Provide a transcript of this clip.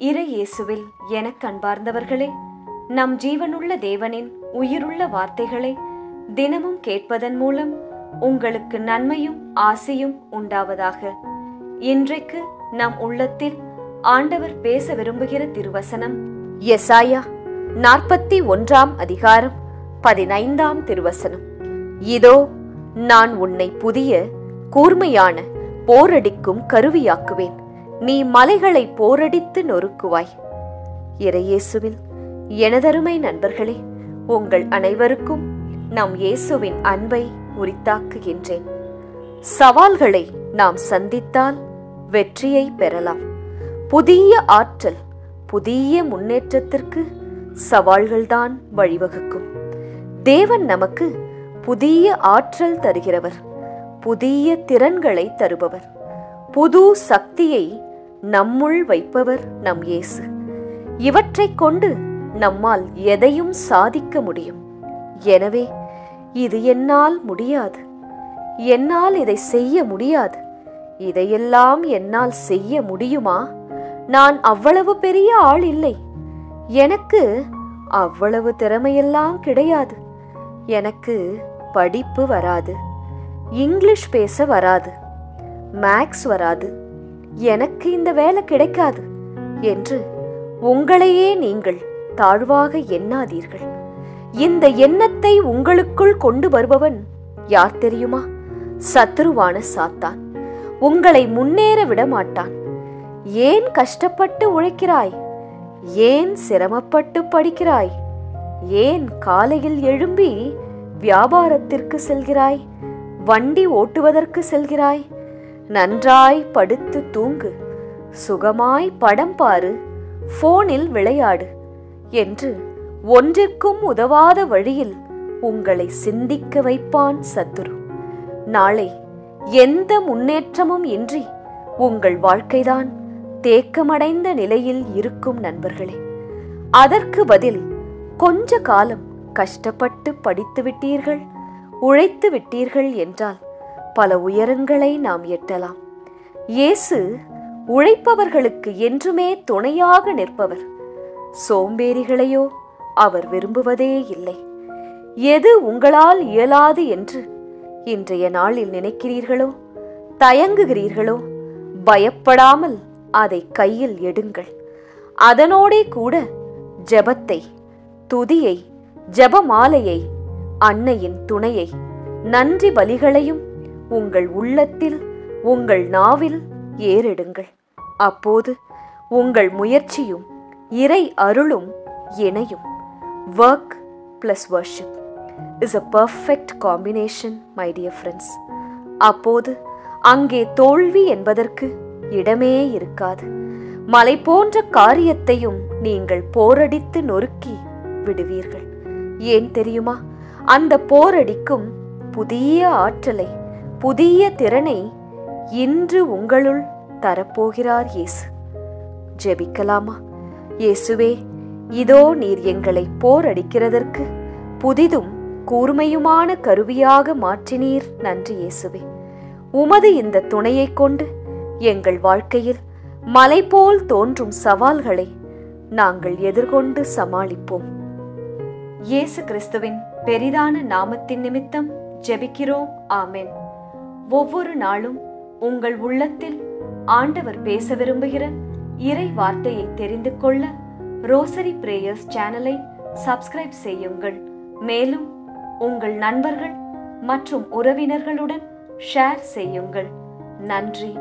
இறை இயேசுவில் எனக் அன்பார்ந்தவர்களே, நம் ஜீவனுள்ள தேவனின் உயிருள்ள வார்த்தைகளை தினமும் கேட்பதன் மூலம் உங்களுக்கு நன்மையும் ஆசையும் உண்டாவதாக. இன்றைக்கு நம் உள்ளத்தில் ஆண்டவர் பேச விரும்புகிற திருவசனம் எசாயா 41 அதிகாரம் 15 திருவசனம். இதோ, நான் உன்னை புதிய கூர்மையான போரடிக்கும் கருவியாக்குவேன், நீ மலைகளை போரடித்து நொறுக்குவாய். இறையேசுவில் எனதருமை நண்பர்களே, உங்கள் அனைவருக்கும் நம் இயேசுவின் அன்பை உரித்தாக்குகின்றேன். சவால்களை நாம் சந்தித்தால் வெற்றியை பெறலாம். புதிய ஆற்றல், புதிய முன்னேற்றத்திற்கு சவால்கள்தான் வழிவகுக்கும். தேவன் நமக்கு புதிய ஆற்றல் தருகிறவர், புதிய திறன்களை தருபவர், புது சக்தியை நம்முள் வைப்பவர் நம் இயேசு. இவற்றை கொண்டு நம்மால் எதையும் சாதிக்க முடியும். எனவே இது என்னால் முடியாது, என்னால் இதை செய்ய முடியாது, இதையெல்லாம் என்னால் செய்ய முடியுமா, நான் அவ்வளவு பெரிய ஆள் இல்லை, எனக்கு அவ்வளவு திறமையெல்லாம் கிடையாது, எனக்கு படிப்பு வராது, இங்கிலீஷ் பேச வராது, மேக்ஸ் வராது, எனக்கு இந்த வேலை கிடைக்காது என்று உங்களையே நீங்கள் தாழ்வாக எண்ணாதீர்கள். இந்த எண்ணத்தை உங்களுக்குள் கொண்டு வருபவன் யார் தெரியுமா? சத்துருவான சாத்தான். உங்களை முன்னேற விட மாட்டான். ஏன் கஷ்டப்பட்டு உழைக்கிறாய்? ஏன் சிரமப்பட்டு படிக்கிறாய்? ஏன் காலையில் எழும்பி வியாபாரத்திற்கு செல்கிறாய்? வண்டி ஓட்டுவதற்கு செல்கிறாய்? நன்றாய் படுத்து தூங்கு, சுகமாய் படம் பாரு, போனில் விளையாடு என்று ஒன்றிற்கும் உதவாத வழியில் உங்களை சிந்திக்க வைப்பான் சத்துரு. நாளை எந்த முன்னேற்றமும் இன்றி உங்கள் வாழ்க்கைதான் தேக்கமடைந்த நிலையில் இருக்கும் நண்பர்களே. அதற்கு பதில் கொஞ்ச காலம் கஷ்டப்பட்டு படித்து விட்டீர்கள், உழைத்து விட்டீர்கள் என்றால் பல உயரங்களை நாம் எட்டலாம். இயேசு உழைப்பவர்களுக்கு என்றுமே துணையாக நிற்பவர். சோம்பேறிகளையோ அவர் விரும்புவதே இல்லை. எது உங்களால் இயலாது என்று இன்றைய நாளில் நினைக்கிறீர்களோ, தயங்குகிறீர்களோ, பயப்படாமல் அதை கையில் எடுங்கள். அதனோடே கூட ஜெபத்தை, துதியை, ஜெபமாலையை, அன்னையின் துணையை, நன்றி பலிகளையும் உங்கள் உள்ளத்தில், உங்கள் நாவில் ஏறிடுங்கள். அப்போது உங்கள் முயற்சியும் இறை அருளும் இணையும். Work plus worship is a perfect combination, my dear friends. அப்போது அங்கே தோல்வி என்பதற்கு இடமே இருக்காது. மலை போன்ற காரியத்தையும் நீங்கள் போரடித்து நொறுக்கி விடுவீர்கள். ஏன் தெரியுமா? அந்த போரடிக்கும் புதிய ஆற்றலை, புதிய திறனை இன்று உங்களுள் தரப்போகிறார் இயேசு. ஜெபிக்கலாமா? இயேசுவே, இதோ நீர் எங்களை போரடிக்கிறதற்கு புதிதும் கூர்மையுமான கருவியாக மாற்றினீர். நன்றி இயேசுவே. உமது இந்த துணையை கொண்டு எங்கள் வாழ்க்கையில் மலை போல் தோன்றும் சவால்களை நாங்கள் எதிர்கொண்டு சமாளிப்போம். இயேசு கிறிஸ்துவின் பெரிதான நாமத்தின் நிமித்தம் ஜெபிக்கிறோம். ஆமென். ஒவ்வொரு நாளும் உங்கள் உள்ளத்தில் ஆண்டவர் பேச விரும்புகிற இறை வார்த்தையை தெரிந்து கொள்ள ரோசரி பிரேயர்ஸ் சேனலை சப்ஸ்கிரைப் செய்யுங்கள். மேலும் உங்கள் நண்பர்கள் மற்றும் உறவினர்களுடன் ஷேர் செய்யுங்கள். நன்றி.